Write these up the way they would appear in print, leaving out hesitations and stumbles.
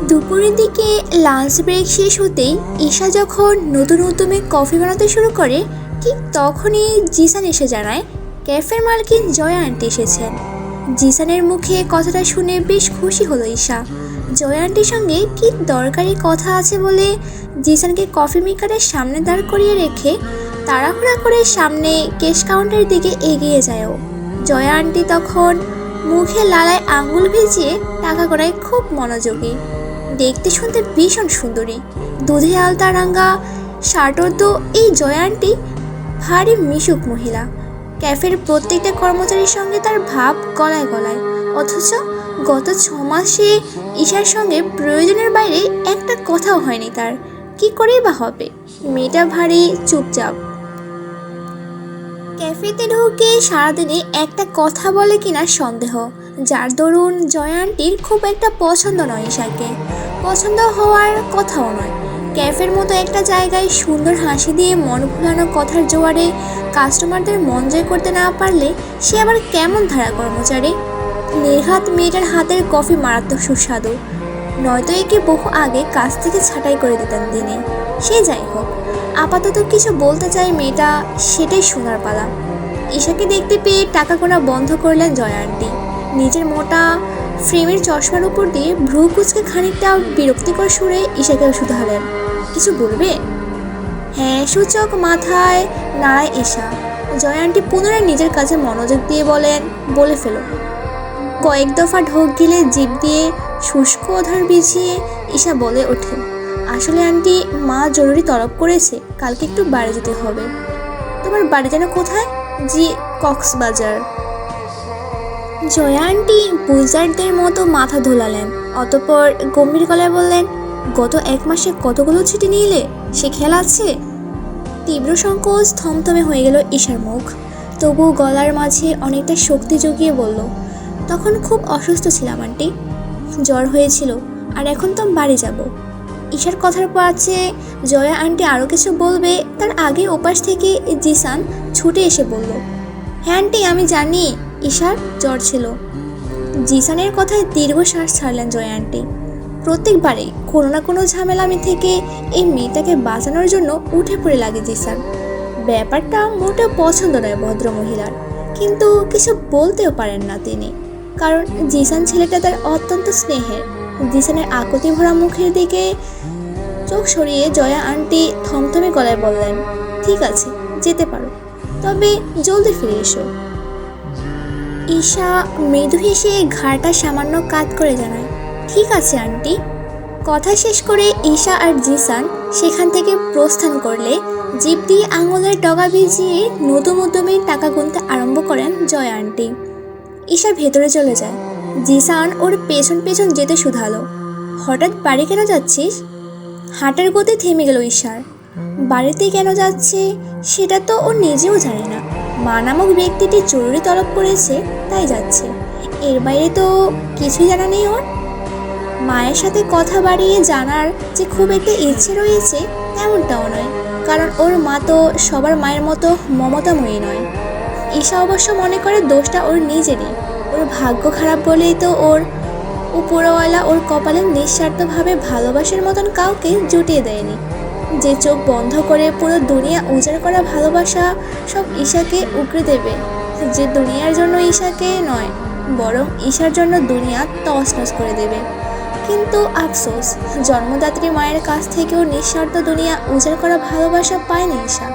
দুপুরের দিকে lunch break শেষ হতেই ঈশা যখন নতুন উদ্যমে কফি বানাতে শুরু করে, ঠিক তখনই জিসান এসে জানায় ক্যাফের মালকিন জয়া আন্টি এসেছেন। জিসানের মুখে কথাটা শুনে বেশ খুশি হলো ঈশা। জয়া আন্টির সঙ্গে কি দরকারি কথা আছে বলে জিসানকে কফি মেকারের সামনে দাঁড় করিয়ে রেখে তাড়াহুড়া করে সামনে ক্যাশ কাউন্টারের দিকে এগিয়ে যায় ও। জয়া আন্টি তখন মুখে লালায় আঙুল ভিজিয়ে টাকা গড়ায় খুব মনোযোগী। দেখতে শুনতে ভীষণ সুন্দরী, দুধে আলতা রাঙা শার্টও তো। এই জয়া আন্টি ভারী মিশুক মহিলা। ক্যাফের প্রত্যেকটা কর্মচারীর সঙ্গে তার ভাব গলায় গলায়, অথচ গত 6 মাসে ঈশার সঙ্গে প্রয়োজনের বাইরে একটা কথাও হয়নি তার। কি করেই বা হবে? মেয়েটা ভারী চুপচাপ। ক্যাফেতে ঢুকে সারাদিনে একটা কথা বলে কিনা সন্দেহ, যার দরুন জয়া আন্টির খুব একটা পছন্দ নয় ঈশাকে। পছন্দ হওয়ার কথাও নয়। ক্যাফের মতো একটা জায়গায় সুন্দর হাসি দিয়ে মন ভোলানো কথার জোয়ারে কাস্টমারদের মন জয় করতে না পারলে সে আবার কেমন ধারা কর্মচারী? নির্ঘাত মেয়েটার হাতের কফি মারাত্মক সুস্বাদু, নয়তো একে বহু আগে কাজ থেকে ছাঁটাই করে দিতেন দিনে। সে যাই হোক, আপাতত কিছু বলতে চাই মেয়েটা, সেটাই শোনার পালা। ঈশাকে দেখতে পেয়ে টাকা গোনা বন্ধ করলেন জয়া আন্টি। নিজের মোটা ফ্রেমের চশমার উপর দিয়ে ভ্রু কুচকে খানিকটা বিরক্তিকর সুরে ঈশাকে শুধালেন, কিছু বলবে? হ্যাঁ সূচক মাথায় নাড়ায় ঈশা। জয়া আন্টি পুনরায় নিজের কাছে মনোযোগ দিয়ে বলেন, বলে ফেলো। কয়েক দফা ঢোক গিলে জিভ দিয়ে শুষ্ক অধার বিছিয়ে ঈশা বলে ওঠে, আসলে আন্টি, মা জরুরি তলব করেছে, কালকে একটু বাড়ি যেতে হবে। তোমার বাড়ি যেন কোথায়? জি, কক্সবাজার। জয়া আন্টি বুজারদের মতো মাথা ধোলালেন, অতঃপর গম্ভীর গলায় বললেন, গত 1 মাসে কতগুলো ছুটি নিলে সে খেয়াল আছে? তীব্র সংকোচ থমথমে হয়ে গেল ঈশার মুখ, তবু গলার মাঝে অনেকটা শক্তি জুগিয়ে বলল, তখন খুব অসুস্থ ছিলাম আন্টি, জ্বর হয়েছিল, আর এখন তো বাড়ি যাব। ঈশার কথার পাছে জয়া আন্টি আরও কিছু বলবে তার আগে ওপাশ থেকে জিসান ছুটে এসে বলল, হ্যাঁ আন্টি আমি জানি ঈশার জ্বর ছিল। জিসানের কথায় দীর্ঘশ্বাস ছাড়লেন জয়া আন্টি। প্রত্যেকবারে কোনো না কোনো ঝামেলামি থেকে এই মেয়েটাকে বাঁচানোর জন্য উঠে পড়ে লাগে জিসান। ব্যাপারটা মোটেও পছন্দ নয় ভদ্র মহিলার, কিন্তু কিছু বলতেও পারেন না তিনি, কারণ জিসান ছেলেটা তার অত্যন্ত স্নেহের। জিসানের আকুতি ভরা মুখের দিকে চোখ সরিয়ে জয়া আন্টি থমথমে গলায় বললেন, ঠিক আছে যেতে পারো, তবে জলদি ফিরে এসো। ঈশা মৃদু হেসে ঘাড়টা সামান্য কাত করে জানায়, ঠিক আছে আন্টি। কথা শেষ করে ঈশা আর জিসান সেখান থেকে প্রস্থান করলে জিভ দিয়ে আঙুলের ডগা ভিজিয়ে নতুন উদ্যমে টাকা গুনতে আরম্ভ করেন জয়া আন্টি। ঈশা ভেতরে চলে যায়। জিসান ওর পেছন পেছন যেতে শুধালো, হঠাৎ বাড়ি কেন যাচ্ছিস? হাঁটার গতি থেমে গেল ঈশার। বাড়িতে কেন যাচ্ছে সেটা তো ও নিজেও জানে না। মা নামক ব্যক্তিটি জরুরি তলব করেছে তাই যাচ্ছে, এর বাইরে তো কিছুই জানা নেই ওর। মায়ের সাথে কথা বাড়িয়ে জানার যে খুব একটা ইচ্ছে রয়েছে তেমনটাও নয়, কারণ ওর মা তো সবার মায়ের মতো মমতাময়ী নয়। ঈশা অবশ্য মনে করে দোষটা ওর নিজেরই। ওর ভাগ্য খারাপ বলেই তো ওর উপরওয়ালা ওর কপালে নিঃস্বার্থভাবে ভালোবাসার মতন কাউকে জুটিয়ে দেয়নি, যে চোখ বন্ধ করে পুরো দুনিয়া উজাড় করা ভালোবাসা সব ঈশাকে উগড়ে দেবে, যে দুনিয়ার জন্য ঈশাকে নয় বরং ঈশার জন্য দুনিয়া তছনছ করে দেবে। কিন্তু আফসোস, জন্মদাত্রী মায়ের কাছ থেকেও নিঃস্বার্থ দুনিয়া উজাড় করা ভালোবাসা পায়নি ঈশা,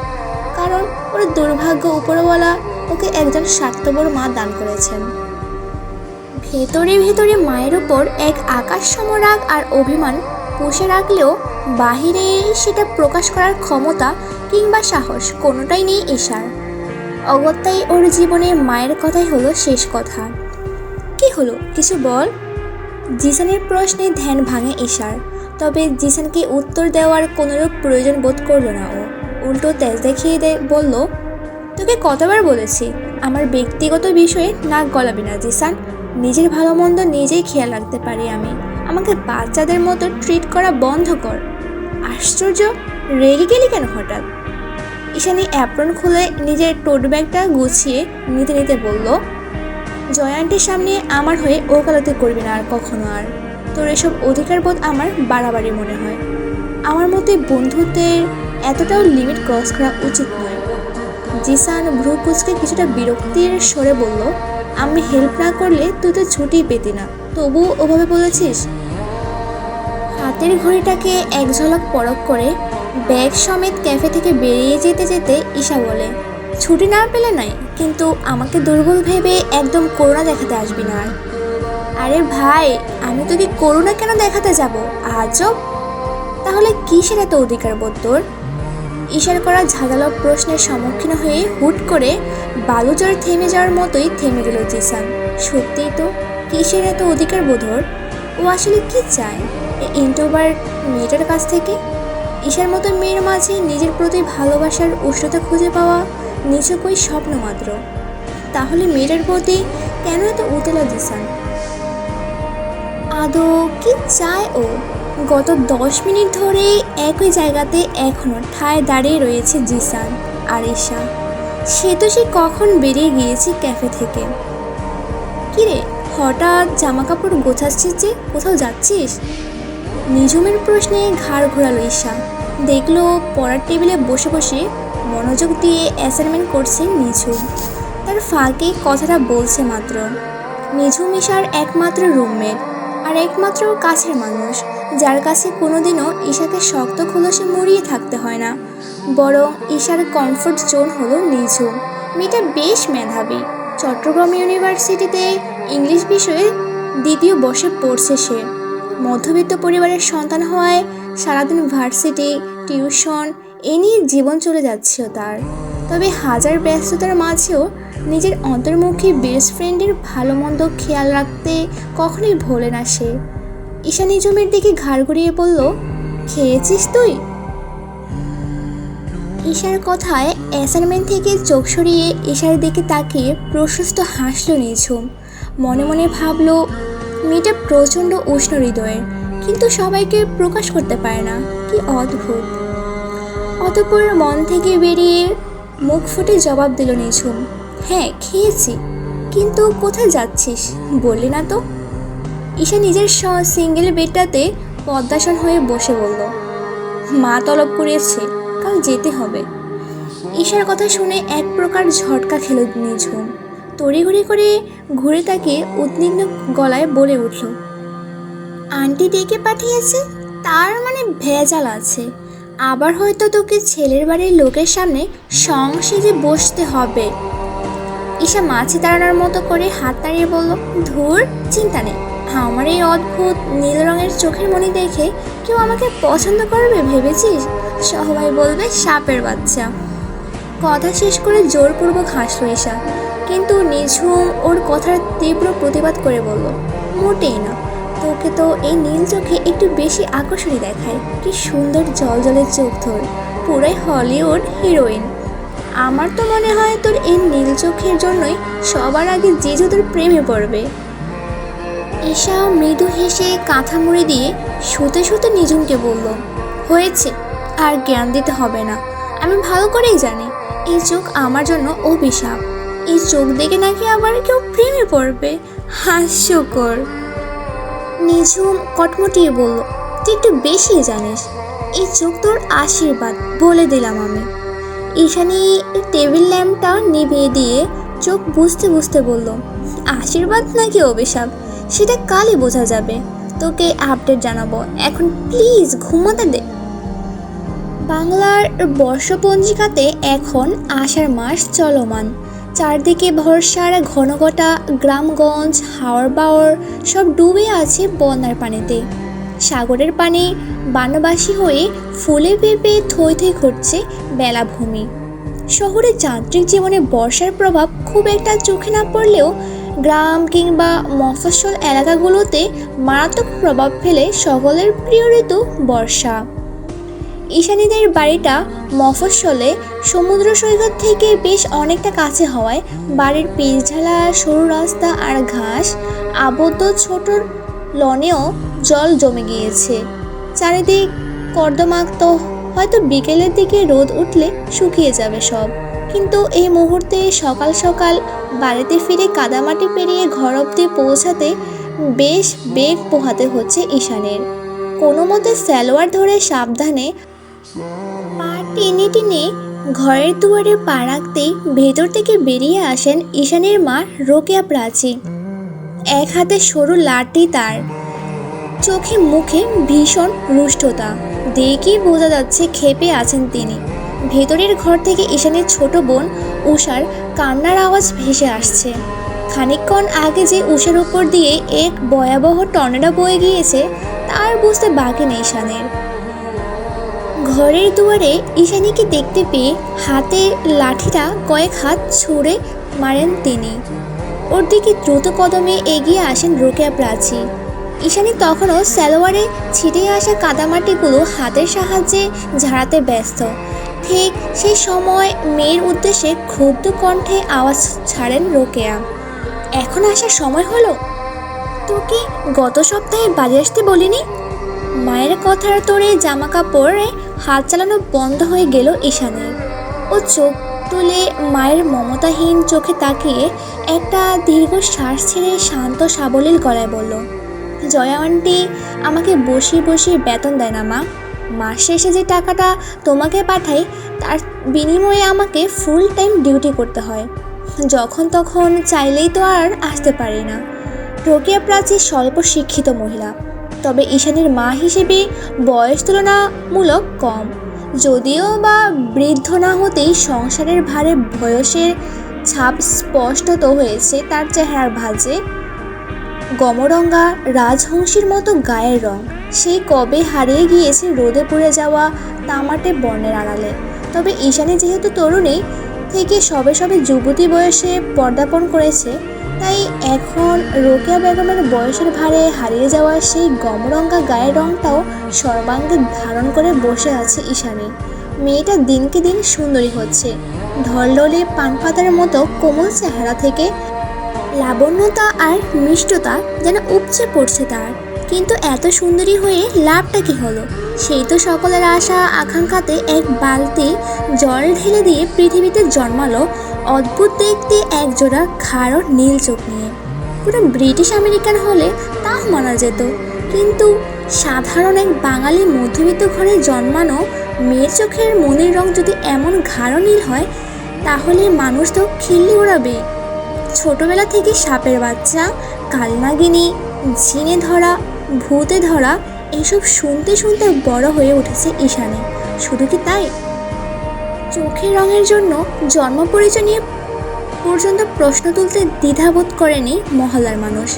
কারণ ওর দুর্ভাগ্য উপরওয়ালা ওকে একজন স্বার্থপর মা দান করেছেন। ভেতরে ভেতরে মায়ের উপর এক আকাশসম রাগ আর অভিমান পুষে রাখলেও বাহিরে সেটা প্রকাশ করার ক্ষমতা কিংবা সাহস কোনোটাই নেই ঈশার। অগত্যাই ওর জীবনে মায়ের কথাই হলো শেষ কথা। কি হলো, কিছু বল। জিসানের প্রশ্নে ধ্যান ভাঙে ঈশার, তবে জিসানকে উত্তর দেওয়ার কোনোরূপ প্রয়োজন বোধ করল না ও। উল্টো তেজ দেখিয়ে বলল, তোকে কতবার বলেছি আমার ব্যক্তিগত বিষয়ে নাক গলাবি না জিসান। নিজের ভালো মন্দ নিজেই খেয়াল রাখতে পারি আমি, আমাকে বাচ্চাদের মতো ট্রিট করা বন্ধ কর। আশ্চর্য, রেগে গেলি কেন হঠাৎ? ঈশানী অ্যাপ্রন খুলে নিজের টোট ব্যাগটা গুছিয়ে নিতে নিতে বলল, জয়া আন্টির সামনে আমার হয়ে ওকালতি করবি না আর কখনো আর। তোর এসব অধিকারবোধ আমার বাড়াবাড়ি মনে হয়। আমার মতে বন্ধুত্বের এতটাও লিমিট ক্রস করা উচিত নয়। জিসান ভ্রু কুচকে কিছুটা বিরক্তির স্বরে বলল, আমি হেল্প না করলে তুই তো ছুটি পেতি না, তবু ওভাবে বলেছিস। হাতের ঘড়িটাকে এক ঝলক পরখ করে ব্যাগ সমেত ক্যাফে থেকে বেরিয়ে যেতে যেতে ঈশা বলে, ছুটি না পেলে নাই, কিন্তু আমাকে দুর্বল ভেবে একদম করুণা দেখাতে আসবি না আর। আরে ভাই, আমি তোকে করুণা কেন দেখাতে যাব? আজব। তাহলে কিসের এত অধিকার বোধ তোর? ঈশার করা ঝাঁঝালো প্রশ্নের সম্মুখীন হয়ে হুট করে বালুচর থেমে যাওয়ার মতোই থেমে গেল জিসান। সত্যিই তো, কিসের এত অধিকার বোধ ওর? ও আসলে কি চায় এই ইন্ট্রোভার্ট মেয়েটার কাছ থেকে? ঈশার মতো মেয়ের মাঝে নিজের প্রতি ভালোবাসার উষ্ণতা খুঁজে পাওয়া নিছকই স্বপ্ন মাত্র। তাহলে মেয়েটার প্রতি কেন এত উতলা জিসান? আদৌ কি চায় ও? গত 10 মিনিট ধরে একই জায়গাতে এখনো ঠায় দাঁড়িয়ে রয়েছে জিসান আর ঈশা। সে কখন বেরিয়ে গিয়েছে ক্যাফে থেকে। কিরে, হঠাৎ জামা কাপড় গোছাচ্ছিস যে, কোথাও যাচ্ছিস? নিঝুমের প্রশ্নে ঘাড় ঘোরালো ঈশা। দেখলো পড়ার টেবিলে বসে বসে মনোযোগ দিয়ে অ্যাসাইনমেন্ট করছে নিঝুম। তার ফাঁকে কথাটা বলছে মাত্র। নিঝুম ঈশার একমাত্র রুমমেট আর একমাত্র কাছের মানুষ, যার কাছে কোনোদিনও ঈশাকে শক্ত খোলসে মুড়িয়ে থাকতে হয় না। বরং ঈশার কমফোর্ট জোন হলো নিঝুম। মেয়েটা বেশ মেধাবী। চট্টগ্রাম ইউনিভার্সিটিতে ইংলিশ বিষয়ে 2য় বর্ষে পড়ছে সে। মধ্যবিত্ত পরিবারের সন্তান হওয়ায় সারাদিন ভার্সিটি, টিউশন এ নিয়ে জীবন চলে যাচ্ছিল তার। তবে হাজার ব্যস্ততার মাঝেও নিজের অন্তর্মুখী বেস্ট ফ্রেন্ডের ভালো মন্দ খেয়াল রাখতে কখনোই ভোলে না সে। ঈশা নিঝুমের দিকে ঘাড় ঘুরিয়ে বলল, খেয়েছিস তুই? ঈশার কথায় অ্যাসাইনমেন্ট থেকে চোখ সরিয়ে ঈশার দিকে তাকিয়ে প্রশস্ত হাসল নিঝুম। মনে মনে ভাবল, মেয়েটা প্রচণ্ড উষ্ণ হৃদয়ের, কিন্তু সবাইকে প্রকাশ করতে পারে না। কি অদ্ভুত। অতঃপর মন থেকে বেরিয়ে মুখ ফুটে জবাব দিল নিঝুম, হ্যাঁ খেয়েছি। কিন্তু কোথায় যাচ্ছিস বললি না তো? ঈশা নিজের সিঙ্গেল বেডটাতে পদ্মাসন হয়ে বসে বলল, মা তলব করিয়েছে, কাল যেতে হবে। ঈশার কথা শুনে এক প্রকার ঝটকা খেল নিঝুম। তড়িঘড়ি করে ঘুরে তাকে উদ্বিগ্ন গলায় বলে উঠল, আন্টি ডেকে পাঠিয়েছে, তার মানে ভেজাল আছে। আবার হয়তো তোকে ছেলের বাড়ির লোকের সামনে সংসেজে বসতে হবে। ঈশা মাছি তাড়ানোর মতো করে হাত নাড়িয়ে বলল, ধুর, চিন্তা নেই। আমার এই অদ্ভুত নীল রঙের চোখের মনি দেখে কেউ আমাকে পছন্দ করবে ভেবেছিস? সবাই বলবে সাপের বাচ্চা। কথা শেষ করে জোরপূর্বক হাসল ঈশা, কিন্তু নিঝুম ওর কথার তীব্র প্রতিবাদ করে বলল, মোটেই না। তোকে তো এই নীল চোখে একটু বেশি আকর্ষণী দেখায়। কি সুন্দর জলজলের চোখ তোর, পুরাই হলিউড হিরোইন। আমার তো মনে হয় তোর এই নীল চোখের জন্যই সবার আগে জিজু তোর প্রেমে পড়বে। ঈশা মৃদু হেসে কাঁথা মুড়ি দিয়ে শুতে শুতে নিঝুমকে বলল, হয়েছে, আর জ্ঞান দিতে হবে না। আমি ভালো করেই জানি এই চোখ আমার জন্য অভিশাপ। এই চোখ দেখে নাকি আবার কেউ প্রেমে পড়বে। হাস্যকর। নিঝুম কটমটিয়ে বলল, তুই একটু বেশি জানিস। এই চোখ তোর আশীর্বাদ, বলে দিলাম আমি। ঈশানী টেবিল ল্যাম্পটা নিভিয়ে দিয়ে চোখ বুঝতে বুঝতে বলল, আশীর্বাদ নাকি অভিশাপ সেটা কালই বোঝা যাবে। তোকে আপডেট জানাবো, এখন প্লিজ ঘুমাতে দে। বাংলার বর্ষপঞ্জিকাতে এখন আষাঢ় মাস চলমান। চারদিকে ভরসার ঘনঘটা গ্রামগঞ্জ, হাওর বাওর সব ডুবে আছে বন্যার পানিতে। সাগরের পানি বানবাসী হয়ে ফুলে ফেপে থই থই ঘটছে বেলাভূমি। শহরে যান্ত্রিক জীবনে বর্ষার প্রভাব খুব একটা চোখে না পড়লেও গ্রাম কিংবা মফস্বল এলাকাগুলোতে মারাত্মক প্রভাব ফেলে সকলের প্রিয় ঋতু বর্ষা। ঈশানীদের বাড়িটা মফস্বলে সমুদ্র সৈকত থেকে বেশ অনেকটা কাছে হওয়ায় বাড়ির পিচঢালা সরু রাস্তা আর ঘাস আবদ্ধ ছোট লনেও জল জমে গিয়েছে। চারিদিক কর্দমাক্ত, হয়তো বিকেলের দিকে রোদ উঠলে শুকিয়ে যাবে সব। কিন্তু এই মুহূর্তে সকাল সকাল বাড়িতে ফিরে কাদামাটি পেরিয়ে ঘর অবধি পৌঁছাতে বেশ বেগ পোহাতে হচ্ছে ঈশানের। কোনো মতে সালোয়ার ধরে সাবধানে পা টেনে টেনে ঘরের দুয়ারে পা রাখতেই ভেতর থেকে বেরিয়ে আসেন ঈশানের মা রোকেয়া প্রাচী। এক হাতে সরু লাঠি, তার চোখে মুখে ভীষণ রুষ্টতা, দেখেই বোঝা যাচ্ছে ক্ষেপে আছেন তিনি। ভেতরের ঘর থেকে ঈশানের ছোট বোন উষার কান্নার আওয়াজ ভেসে আসছে। খানিকক্ষণ আগে যে উষার উপর দিয়ে এক ভয়াবহ টর্নেডো বয়ে গিয়েছে তার বুঝতে বাকি নেই ঈশানের। ঘরের দুয়ারে ঈশানীকে দেখতে পেয়ে হাতে লাঠিটা কয়েক হাত ছুঁড়ে মারেন তিনি। ওর দিকে দ্রুত কদমে এগিয়ে আসেন রোকেয়া প্রাচী। ঈশানী তখনও সালোয়ারে ছিটে আসা কাদামাটিগুলো হাতের সাহায্যে ঝাড়াতে ব্যস্ত। ঠিক সেই সময় মেয়ের উদ্দেশ্যে ক্ষুব্ধ কণ্ঠে আওয়াজ ছাড়েন রোকেয়া, এখন আসার সময় হলো? তোকে গত সপ্তাহে বাড়ি আসতে বলিনি? মায়ের কথার তোড়ে জামা কাপড়ে হাত চালানো বন্ধ হয়ে গেল ঈশানের। ও চোখ তুলে মায়ের মমতাহীন চোখে তাকিয়ে একটা দীর্ঘ শ্বাস ছেড়ে শান্ত সাবলীল গলায় বলল, জয়া আন্টি আমাকে বসিয়ে বসিয়ে বেতন দেয় না মা। মাস শেষে যে টাকাটা তোমাকে পাঠাই তার বিনিময়ে আমাকে ফুল টাইম ডিউটি করতে হয়। যখন তখন চাইলেই তো আর আসতে পারি না। রোকেয়া প্রাচী স্বল্প শিক্ষিত মহিলা, তবে ঈশানীর মা হিসেবে বয়স তুলনামূলক কম। যদিও বা বৃদ্ধ না হতেই সংসারের ভারে বয়সের ছাপ স্পষ্টত হয়েছে তার চেহারার ভাঁজে। গমরঙ্গা রাজহংসীর মতো গায়ের রং সেই কবে হারিয়ে গিয়েছে রোদে পুড়ে যাওয়া তামাটে বর্ণের আড়ালে। তবে ঈশানী যেহেতু তরুণী থেকে সবে সবে যুবতী বয়সে পদার্পণ করেছে, তাই এখন রোকেয়া বেগমের বয়সের ভারে হারিয়ে যাওয়া সেই গমরঙ্গা গায়ের রংটাও সর্বাঙ্গে ধারণ করে বসে আছে ঈশানী। মেয়েটা দিনকে দিন সুন্দরী হচ্ছে। ঢলঢলে পানপাতার মতো কোমল চেহারা থেকে লাবণ্যতা আর মিষ্টতা যেন উপচে পড়ছে তার। কিন্তু এত সুন্দরী হয়ে লাভটা কি হলো? সেই তো সকলের আশা আকাঙ্ক্ষাতে এক বালতি জল ঢেলে দিয়ে পৃথিবীতে জন্মালো অদ্ভুত দেখতে একজোড়া খাড়ো নীল চোখ নিয়ে। কোনো ব্রিটিশ আমেরিকান হলে তাও মানা যেত, কিন্তু সাধারণ এক বাঙালি মধ্যবিত্ত ঘরে জন্মানো মেয়ের চোখের মনের রং যদি এমন গাঢ় নীল হয়, তাহলে মানুষ তো খিল্লি ওড়াবে। ছোটবেলা থেকে সাপের বাচ্চা, কালনাগিনী, ঝিনে ধরা, ভূতে ধরা এসব শুনতে শুনতে বড় হয়ে উঠেছে ঈশানী। শুধু কি তাই, চোখের রঙের জন্য জন্ম পরিচয় নিয়ে পর্যন্ত প্রশ্ন তুলতে দ্বিধাবোধ করেনি মহল্লার মানুষ।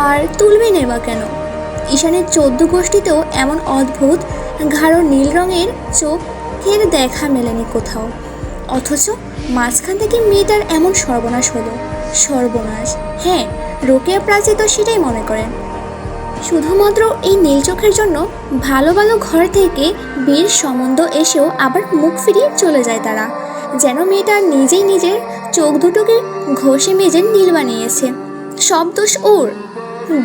আর তুলবে নেবা কেন? ঈশানীর 14 গোষ্ঠীতেও এমন অদ্ভুত গাঢ় নীল রঙের চোখের দেখা মেলেনি কোথাও। অথচ মাঝখান থেকে মেয়েটার এমন সর্বনাশ হলো। সর্বনাশ, হ্যাঁ, রোকেয়া প্রাচী তো সেটাই মনে করেন। শুধুমাত্র এই নীল চোখের জন্য ভালো ভালো ঘর থেকে বীর সম্বন্ধ এসেও আবার মুখ ফিরিয়ে চলে যায় তারা, যেন মেয়েটা নিজেই নিজের চোখ দুটোকে ঘষে মেজে নীল বানিয়েছে। সব দোষ ওর।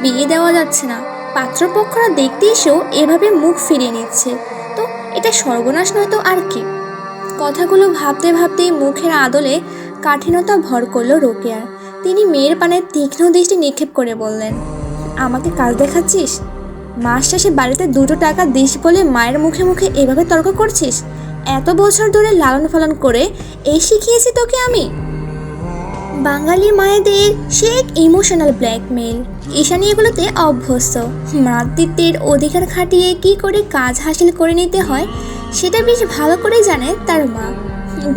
বিয়ে দেওয়া যাচ্ছে না, পাত্রপক্ষরা দেখতে এসেও এভাবে মুখ ফিরিয়ে নিচ্ছে, তো এটা সর্বনাশ নয় তো আর কি? কথাগুলো ভাবতে ভাবতেই মুখের আদলে কাঠিন্যতা ভর করলো রোকেয়ার। তিনি মেয়ের পানে তীক্ষ্ণ দৃষ্টি নিক্ষেপ করে বললেন, আমাকে কাজ দেখাচ্ছিস? মাস শেষে বাড়িতে 2 টাকা দিস বলে মায়ের মুখে মুখে এভাবে তর্ক করছিস? এত বছর ধরে লালন পালন করে এই শিখিয়েছি তোকে আমি? বাঙালি মায়েদের সে এক ইমোশনাল ব্ল্যাকমেল। ঈশানী এগুলোতে অভ্যস্ত। মাতৃত্বের অধিকার খাটিয়ে কি করে কাজ হাসিল করে নিতে হয় সেটা বেশ ভালো করে জানে তার মা।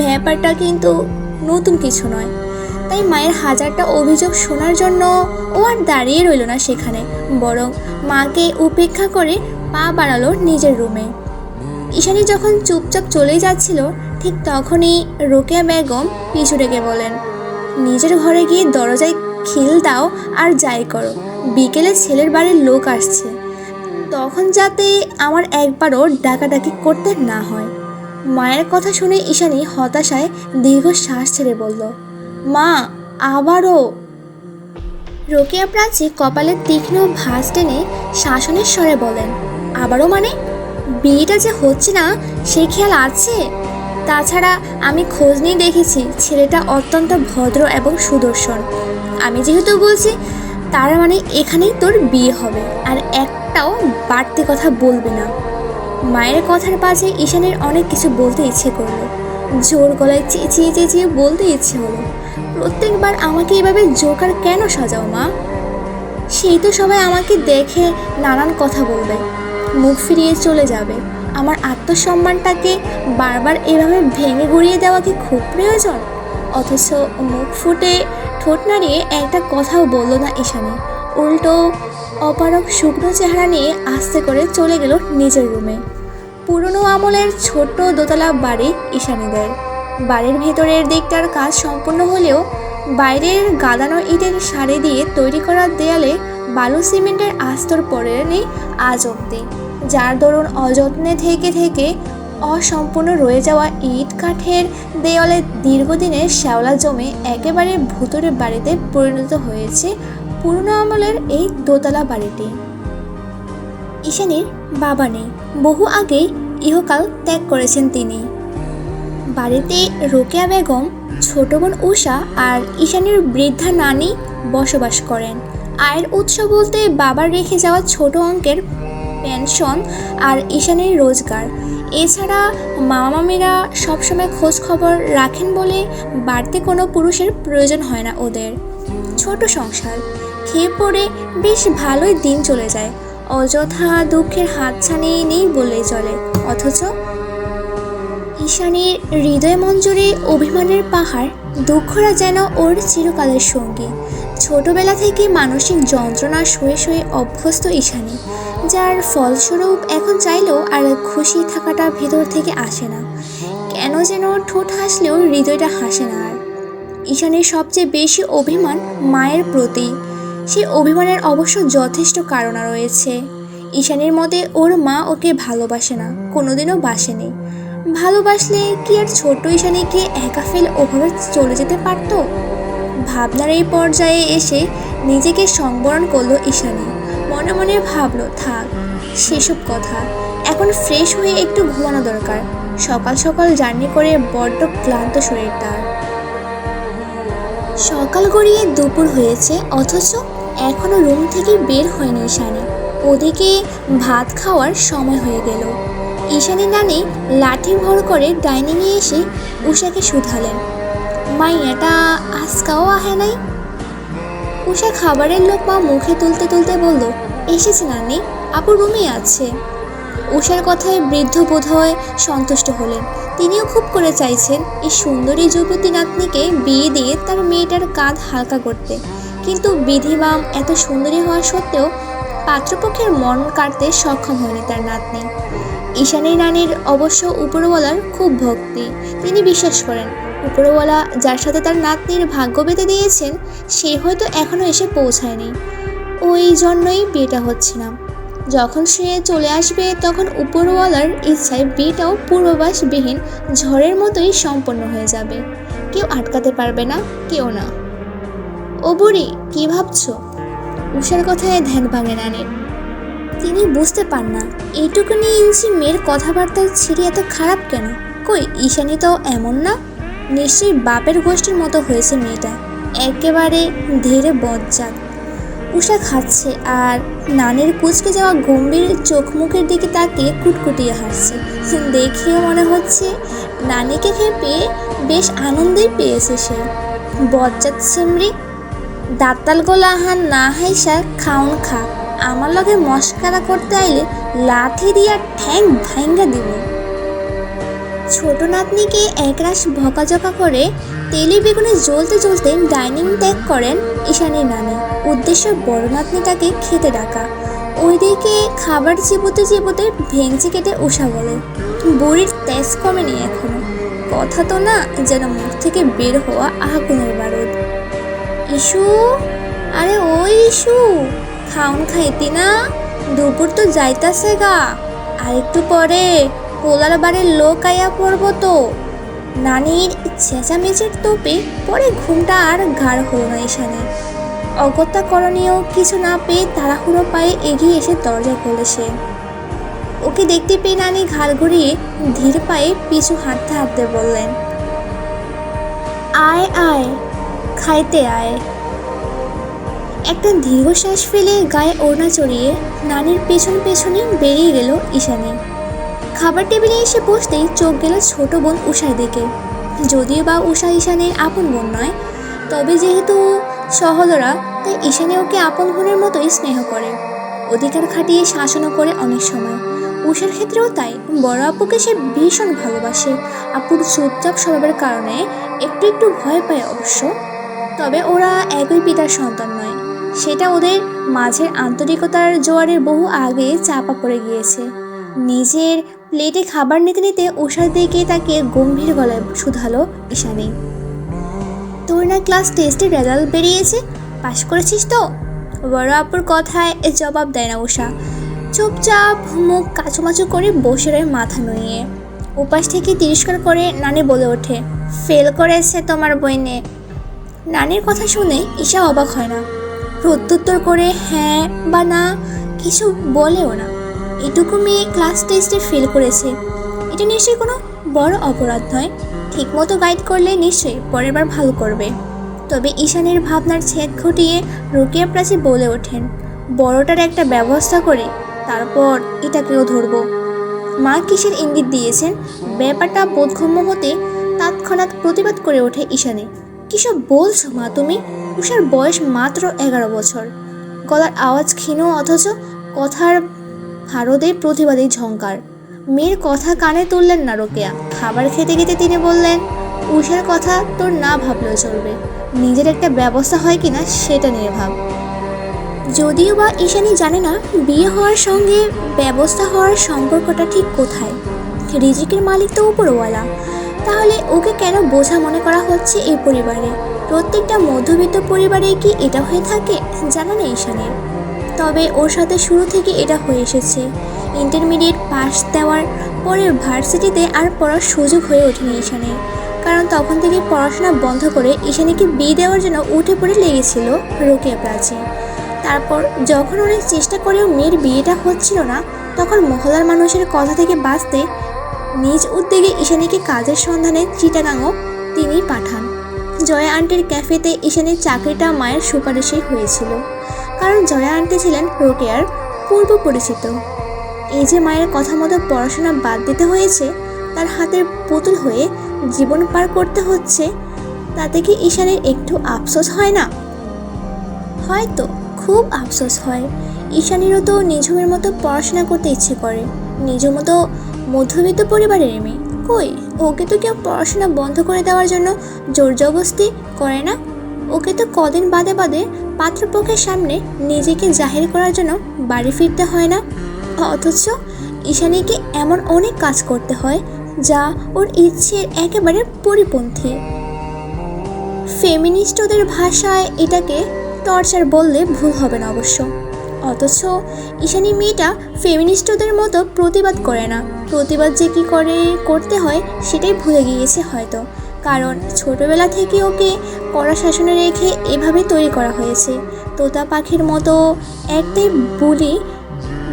ব্যাপারটা কিন্তু নতুন কিছু নয়। তাই মায়ের হাজারটা অভিযোগ শোনার জন্য ও আর দাঁড়িয়ে রইল না সেখানে, বরং মাকে উপেক্ষা করে পা বাড়ালো নিজের রুমে। ঈশানী যখন চুপচাপ চলেই যাচ্ছিল, ঠিক তখনই রোকেয়া বেগম পিছু ডেকে বলেন, নিজের ঘরে গিয়ে দরজায় খিল দাও আর যাই করো, বিকেলে ছেলের বাড়ির লোক আসছে, তখন যাতে আমার একবারও ডাকাডাকি করতে না হয়। মায়ের কথা শুনে ঈশানী হতাশায় দীর্ঘ শ্বাস ছেড়ে বলল, মা আবারও? রোকেয়া প্রাচী কপালে তীক্ষ্ণ ভাঁজ টেনে শাসনের স্বরে বলেন, আবারও মানে? বিয়েটা যে হচ্ছে না সে খেয়াল আছে? তাছাড়া আমি খোঁজ নিয়ে দেখেছি ছেলেটা অত্যন্ত ভদ্র এবং সুদর্শন। আমি যেহেতু বলছি তার মানে এখানেই তোর বিয়ে হবে, আর একটাও বাড়তি কথা বলবে না। মায়ের কথার পাশে ঈশানের অনেক কিছু বলতে ইচ্ছে করলো, জোর গলায় চেঁচিয়ে চেঁচিয়ে বলতে ইচ্ছে হলো, প্রত্যেকবার আমাকে এভাবে জোকার কেন সাজাও মা? সেই তো সবাই আমাকে দেখে নানান কথা বলবে, মুখ ফিরিয়ে চলে যাবে। আমার আত্মসম্মানটাকে বারবার এভাবে ভেঙে গুঁড়িয়ে দেওয়া কি খুব প্রয়োজন? অথচ মুখ ফুটে ঠোঁট নাড়িয়ে একটা কথাও বলল না ঈশানী, উল্টো অপারক শুকনো চেহারা নিয়ে আস্তে করে চলে গেল নিজের রুমে। পুরনো আমলের ছোট্ট দোতলা বাড়ি ঈশানীদের। বাড়ির ভেতরের দিকটার কাজ সম্পূর্ণ হলেও বাইরের গাদানো ইটের সারি দিয়ে তৈরি করা দেয়ালে বালু সিমেন্টের আস্তর পড়েনি আজ অবধি, যার দরুন অযত্নে থেকে থেকে অসম্পূর্ণ রয়ে যাওয়া ইট কাঠের দেয়ালে দীর্ঘদিনের শ্যাওলা জমে একেবারে ভুতুড়ে বাড়িতে পরিণত হয়েছে পুরনো আমলের এই দোতলা বাড়িটি। ঈশানীর বাবা নেই, বহু আগেই ইহকাল ত্যাগ করেছেন তিনি। বাড়িতে রোকেয়া বেগম, ছোট বোন উষা আর ঈশানীর বৃদ্ধা নানি বসবাস করেন। আয়ের উৎস বলতে বাবার রেখে যাওয়া ছোট অঙ্কের পেনশন আর ঈশানীর রোজগার। এছাড়া মামা মামিরা সবসময় খোঁজ খবর রাখেন বলে বাড়তি কোনো পুরুষের প্রয়োজন হয় না ওদের। ছোট সংসার, খেয়ে পড়ে বেশ ভালোই দিন চলে যায়, অযথা দুঃখের হাতছানি নেই বললেই চলে। অথচ ঈশানীর হৃদয় মঞ্জুরি অভিমানের পাহাড়, দুঃখরা যেন ওর চিরকালের সঙ্গী। ছোটবেলা থেকে মানসিক যন্ত্রণা সয়ে সয়ে অভ্যস্ত ঈশানী, যার ফলস্বরূপ এখন চাইলেও আর খুশি থাকাটা ভেতর থেকে আসে না। কেন যেন ঠোঁট হাসলেও হৃদয়টা হাসে না আর। ঈশানীর সবচেয়ে বেশি অভিমান মায়ের প্রতি। সেই অভিমানের অবশ্য যথেষ্ট কারণ রয়েছে। ঈশানীর মতে ওর মা ওকে ভালোবাসে না, কোনোদিনও বাসেনি। ভালোবাসলে কি আর ছোট্ট ঈশানীকে একা ফেলে ওভাবে চলে যেতে পারত? ভাবনার এই পর্যায়ে এসে নিজেকে সংবরণ করলো ঈশানী। মনে মনে ভাবলো, থাক সেসব কথা, এখন ফ্রেশ হয়ে একটু ঘুমানো দরকার। সকাল সকাল জার্নি করে বড্ড ক্লান্ত শরীর তার। সকাল গড়িয়ে দুপুর হয়েছে, অথচ এখনো রুম থেকে বের হয়নি ঈশানী। ওদিকে ভাত খাওয়ার সময় হয়ে গেল। ঈশানী নানি লাঠি ভর করে ডাইনিংয়ে এসে উষাকে শুধালেন, মাইয়াটা আজকাও আহে নাই? উষা খাবারের লোকমা মুখে তুলতে তুলতে বলল, এসেছে নানি, আপু রুমে আছে। উষার কথায় বৃদ্ধ বোধহয় সন্তুষ্ট হলেন। তিনিও খুব করে চাইছেন এই সুন্দরী যুবতী নাতনিকে বিয়ে দিয়ে তার মেয়েটার কাঁধ হালকা করতে, কিন্তু বিধিমাম এত সুন্দরী হওয়া সত্ত্বেও পাত্রপক্ষের মন কাটতে সক্ষম হয়নি তার নাতনি। ঈশানীর নানির অবশ্য উপরওয়ালার খুব ভক্তি। তিনি বিশ্বাস করেন উপরওয়ালা যার সাথে তার নাতনির ভাগ্য বেঁধে দিয়েছেন সে হয়তো এখনো এসে পৌঁছায়নি। ওই জন্যই বিয়েটা হচ্ছে না। যখন সে চলে আসবে তখন উপরওয়ালার ইচ্ছায় বিয়েটাও পূর্বাভাসবিহীন ঝড়ের মতোই সম্পন্ন হয়ে যাবে। কেউ আটকাতে পারবে না, কেউ না। ও বুড়ি, কি ভাবছো? উষার কথায় ধ্যান ভাঙে নানির। তিনি বুঝতে পান না এইটুকুনি ইঞ্চি মেয়ের কথাবার্তার ছিঁড়ি এত খারাপ কেন। কই ঈশানী তো এমন না, নিশ্চয়ই বাপের গোষ্ঠীর মতো হয়েছে মেয়েটা, একেবারে ধীরে বজ্জাত। উষা খাচ্ছে আর নানির কুচকে যাওয়া গম্ভীর চোখ মুখের দিকে তাকিয়ে কুটকুটিয়ে হাসছে। দেখেও মনে হচ্ছে নানিকে খেয়ে বেশ আনন্দই পেয়েছে সে। বজ্জাত সিমরি, দাঁতাল গোলা হান না হাইসা খাউন খা, আমার লগে মস্কারা করতে আইলে লাঠি দিয়া ঠ্যাং ভাঙ্গা দিব। ছোট নাতনিকে একরাশ ভকাঝকা করে তেলে বেগুনে জ্বলতে জ্বলতে ডাইনিং ত্যাগ করেন ঈশানীর নানি। উদ্দেশ্য বড় নাতনিটাকে খেতে ডাকা। ওইদিকে খাবার চিবোতে চিবোতে ভেঙচি কেটে উষা বলে, বুড়ির তেজ কমেনি এখনো। কথা তো না যেন মুখ থেকে বের হওয়া আগুনের বারুদ। ইস্যু, আরে ওই ইস্যু, খাউন খাইতি না? দুপুর তো যাইতাছে গা, আর একটু পরে পোলার বাড়ির লোক আইয়া পড়বো তো। নানির চেঁচামেচির তোপে পরে ঘুমটা আর গাঢ় হলো না ঈশানীর। অগত্যা করণীয় কিছু না পেয়ে তাড়াহুড়ো পায়ে এগিয়ে এসে দরজা খোলে সে। ওকে দেখতে পেয়ে নানি ঘাড় ঘুরিয়ে ধীর পায়ে পিছু হাঁটতে হাঁটতে বললেন, আয় আয়, খাইতে আয়। একটা দীর্ঘশ্বাস ফেলে গায়ে ওড়না চড়িয়ে নানির পেছন পেছনে বেরিয়ে গেল ঈশানী। খাবার টেবিলে এসে বসতেই চোখ গেল ছোট বোন উষার দিকে। যদিও বা উষা ঈশানীর আপন বোন নয়, তবে যেহেতু সহদরা, তাই ঈশানী ওকে আপন বোনের মতোই স্নেহ করে, অধিকার খাটিয়ে শাসনও করে অনেক সময়। উষার ক্ষেত্রেও তাই। বড় আপুকে সে ভীষণ ভালোবাসে। আপুর চুপচাপ স্বভাবের কারণে একটু একটু ভয় পায় অবশ্য। তবে ওরা একই পিতার সন্তান নয়, সেটা ওদের মাঝের আন্তরিকতার জোয়ারের বহু আগে চাপা পড়ে গিয়েছে। নিজের প্লেটে খাবার নিতে নিতে উষার দিকে তাকে গম্ভীর গলায় শুধালো ঈশানী, তোর না ক্লাস টেস্টের রেজাল্ট বেরিয়েছে, পাশ করেছিস তো? বড় আপুর কথায় জবাব দেয় না উষা। চুপচাপ মুখ কাচুমাচু করে বসে রয়ে মাথা নুইয়ে। উপাস থেকে তিরস্কার করে নানি বলে ওঠে, ফেল করেছে তোমার বইনে। নানির কথা শুনে ঈশা অবাক হয় না, প্রত্যুত্তর করে হ্যাঁ বা না কিছু বলেও না। এটুকু মেয়ে ক্লাস টেস্টে ফেল করেছে, এটা নিশ্চয়ই কোনো বড় অপরাধ নয়। ঠিকমতো গাইড করলে নিশ্চয়ই পরের বার ভালো করবে। তবে ঈশানীর ভাবনার ছেদ ঘটিয়ে রোকেয়া প্রাচী বলে ওঠেন, বড়টার একটা ব্যবস্থা করে তারপর এটাকেও ধরবো। মা কিসের ইঙ্গিত দিয়েছেন ব্যাপারটা বোধগম্য হতে তৎক্ষণাৎ প্রতিবাদ করে ওঠে ঈশানী। কিসব বলছো মা তুমি? উষার বয়স মাত্র 11 বছর। গলার আওয়াজ ক্ষীণ, অথচ কথার ভারতে প্রতিবাদী ঝংকার। মেয়ের কথা কানে তুললেন না রোকেয়া। খাবার খেতে খেতে তিনি বললেন, উষার কথা তোর না ভাবলেও চলবে, নিজের একটা ব্যবস্থা হয় কিনা সেটা নিয়ে ভাব। যদিও বা ঈশানী জানে না বিয়ে হওয়ার সঙ্গে ব্যবস্থা হওয়ার সম্পর্কটা ঠিক কোথায়। রিজিকের মালিক তো উপরওয়ালা, তাহলে ওকে কেন বোঝা মনে করা হচ্ছে এই পরিবারে? প্রত্যেকটা মধ্যবিত্ত পরিবারে কি এটা হয়ে থাকে জানা নেই ঈশানীর। তবে ওর সাথে শুরু থেকে এটা হয়ে এসেছে। ইন্টারমিডিয়েট পাস দেওয়ার পরে ভার্সিটিতে আর পড়ার সুযোগ হয়ে ওঠেনি ঈশানীর, কারণ তখন থেকে পড়াশোনা বন্ধ করে ঈশানীকে বিয়ে দেওয়ার জন্য উঠে পড়ে লেগেছিল রোকেয়া প্রাচী। তারপর যখন অনেক চেষ্টা করেও মেয়ের বিয়েটা হচ্ছিল না, তখন মহলার মানুষের কথা থেকে বাঁচতে নিজ উদ্যোগে ঈশানীকে কাজের সন্ধানে চিটাগাংও তিনিই পাঠান। জয়া আন্টির ক্যাফেতে ঈশানীর চাকরিটা মায়ের সুপারিশেই হয়েছিল, কারণ জয়া আন্টি ছিলেন রোকেয়ার পূর্ব পরিচিত। এই যে মায়ের কথা মতো পড়াশোনা বাদ দিতে হয়েছে, তার হাতের পুতুল হয়ে জীবন পার করতে হচ্ছে, তাতে কি ঈশানীর একটু আফসোস হয় না? হয়তো খুব আফসোস হয়। ঈশানীরও তো নিঝুমের মতো পড়াশোনা করতে ইচ্ছে করে। নিঝুম তো মধ্যবিত্ত পরিবারের মেয়ে, কই ওকে তো কেউ পড়াশোনা বন্ধ করে দেওয়ার জন্য জোর জবরদস্তি করে না। ওকে তো কদিন বাদে বাদে পাত্রপক্ষের সামনে নিজেকে জাহির করার জন্য বাড়ি ফিরতে হয় না। অথচ ঈশানীকে এমন অনেক কাজ করতে হয় যা ওর ইচ্ছের একেবারে পরিপন্থী। ফেমিনিস্টদের ভাষায় এটাকে টর্চার বললে ভুল হবে না অবশ্য। অথচ ঈশানী মেয়েটা ফেমিনিস্টদের মতো প্রতিবাদ করে না। প্রতিবাদ যে কী করে করতে হয় সেটাই ভুলে গিয়েছে হয়তো, কারণ ছোটবেলা থেকে ওকে কড়া শাসনে রেখে এভাবে তৈরি করা হয়েছে। তোতা পাখির মতো একটাই বুলি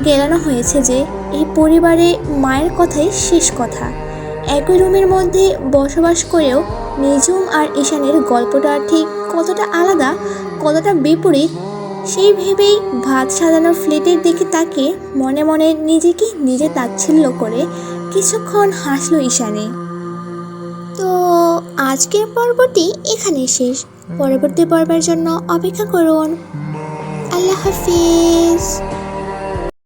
গেলানো হয়েছে যে এই পরিবারে মায়ের কথাই শেষ কথা। একই রুমের মধ্যে বসবাস করেও নিঝুম আর ঈশানীর গল্পটা ঠিক কতটা আলাদা, কতটা বিপরীত, সেই ভেবেই ভাত সাজানো প্লেটের দিকে তাকিয়ে মনে মনে নিজেকে নিজে তাচ্ছিল্য করে কিছুক্ষণ হাসল ঈশানী। তো আজকের পর্বটি এখানেই শেষ। পরবর্তী পর্বের জন্য অপেক্ষা করুন। আল্লাহ হাফিজ।